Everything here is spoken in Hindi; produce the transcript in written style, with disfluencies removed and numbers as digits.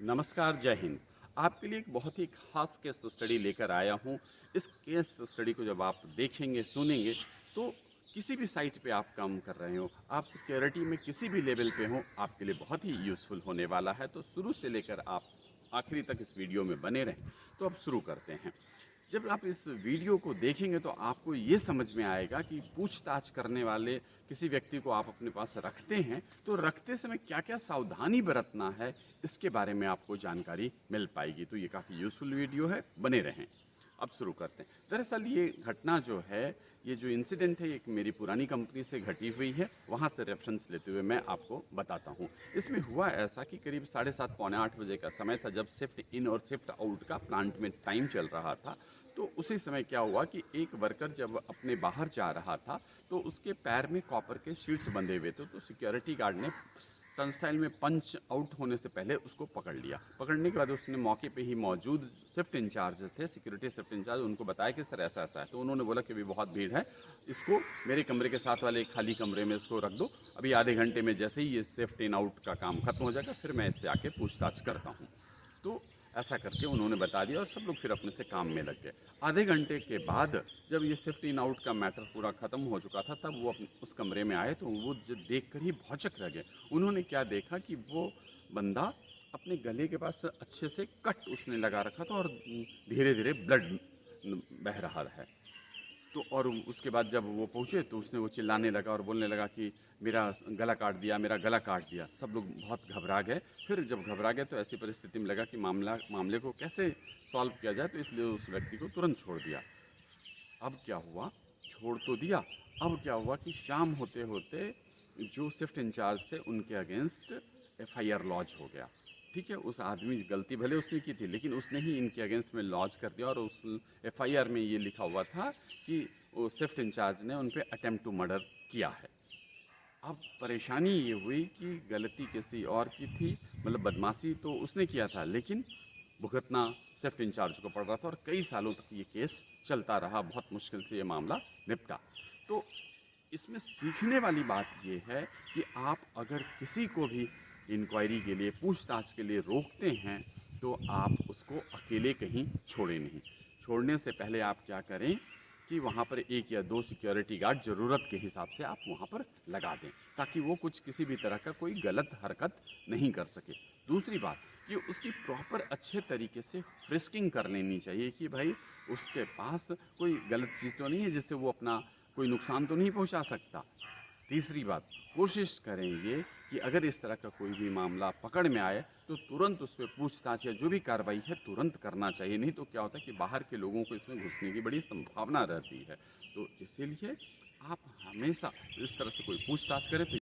नमस्कार, जय हिंद। आपके लिए एक बहुत ही खास केस स्टडी लेकर आया हूँ। इस केस स्टडी को जब आप देखेंगे, सुनेंगे, तो किसी भी साइट पे आप काम कर रहे हो, आप सिक्योरिटी में किसी भी लेवल पे हो, आपके लिए बहुत ही यूज़फुल होने वाला है। तो शुरू से लेकर आप आखिरी तक इस वीडियो में बने रहें। तो अब शुरू करते हैं। जब आप इस वीडियो को देखेंगे तो आपको ये समझ में आएगा कि पूछताछ करने वाले किसी व्यक्ति को आप अपने पास रखते हैं तो रखते समय क्या क्या सावधानी बरतना है, इसके बारे में आपको जानकारी मिल पाएगी। तो ये काफ़ी यूज़फुल वीडियो है, बने रहें। अब शुरू करते हैं। दरअसल ये घटना जो है, ये जो इंसिडेंट है, एक मेरी पुरानी कंपनी से घटी हुई है। वहाँ से रेफरेंस लेते हुए मैं आपको बताता हूँ। इसमें हुआ ऐसा कि करीब 7:30 पौने 8 बजे का समय था, जब शिफ्ट इन और शिफ्ट आउट का प्लांट में टाइम चल रहा था। तो उसी समय क्या हुआ कि एक वर्कर जब अपने बाहर जा रहा था तो उसके पैर में कॉपर के शीट्स बंधे हुए थे। तो सिक्योरिटी गार्ड ने टर्नस्टाइल में पंच आउट होने से पहले उसको पकड़ लिया। पकड़ने के बाद उसने मौके पे ही मौजूद शिफ्ट इंचार्ज थे, सिक्योरिटी शिफ्ट इंचार्ज, उनको बताया कि सर ऐसा ऐसा है। तो उन्होंने बोला कि अभी बहुत भीड़ है, इसको मेरे कमरे के साथ वाले एक खाली कमरे में इसको रख दो। अभी आधे घंटे में जैसे ही ये शिफ्ट इन आउट का काम खत्म हो जाएगा, फिर मैं इससे आके पूछताछ करता हूँ। तो ऐसा करके उन्होंने बता दिया और सब लोग फिर अपने से काम में लग गए। आधे घंटे के बाद जब ये शिफ्ट इन आउट का मैटर पूरा ख़त्म हो चुका था, तब वो उस कमरे में आए तो वो जो देख कर ही भौचक रह गए। उन्होंने क्या देखा कि वो बंदा अपने गले के पास अच्छे से कट उसने लगा रखा था और धीरे धीरे ब्लड बह रहा है। तो और उसके बाद जब वो पहुँचे तो उसने वो चिल्लाने लगा और बोलने लगा कि मेरा गला काट दिया, मेरा गला काट दिया। सब लोग बहुत घबरा गए। फिर जब घबरा गए तो ऐसी परिस्थिति में लगा कि मामले को कैसे सॉल्व किया जाए, तो इसलिए उस व्यक्ति को तुरंत छोड़ दिया। अब क्या हुआ, छोड़ तो दिया, अब क्या हुआ कि शाम होते होते जो शिफ्ट इंचार्ज थे उनके अगेंस्ट एफआईआर लॉन्च हो गया। ठीक है, उस आदमी गलती भले उसने की थी, लेकिन उसने ही इनके अगेंस्ट में लॉन्च कर दिया और उस एफआईआर में ये लिखा हुआ था कि वो शिफ्ट इंचार्ज ने उन पर अटेम्प्ट टू मर्डर किया है। अब परेशानी ये हुई कि गलती किसी और की थी, मतलब बदमाशी तो उसने किया था, लेकिन भुगतना शिफ्ट इंचार्ज को पड़ रहा था और कई सालों तक ये केस चलता रहा। बहुत मुश्किल से ये मामला निपटा। तो इसमें सीखने वाली बात ये है कि आप अगर किसी को भी इंक्वायरी के लिए, पूछताछ के लिए रोकते हैं तो आप उसको अकेले कहीं छोड़ें नहीं। छोड़ने से पहले आप क्या करें कि वहाँ पर एक या दो सिक्योरिटी गार्ड ज़रूरत के हिसाब से आप वहाँ पर लगा दें, ताकि वो कुछ किसी भी तरह का कोई गलत हरकत नहीं कर सके। दूसरी बात कि उसकी प्रॉपर अच्छे तरीके से फ्रिस्किंग कर लेनी चाहिए कि भाई उसके पास कोई गलत चीज़ तो नहीं है जिससे वो अपना कोई नुकसान तो नहीं पहुंचा सकता। तीसरी बात, कोशिश करें ये कि अगर इस तरह का कोई भी मामला पकड़ में आए तो तुरंत उस पर पूछताछ या जो भी कार्रवाई है तुरंत करना चाहिए। नहीं तो क्या होता है कि बाहर के लोगों को इसमें घुसने की बड़ी संभावना रहती है। तो इसीलिए आप हमेशा इस तरह से कोई पूछताछ करें तो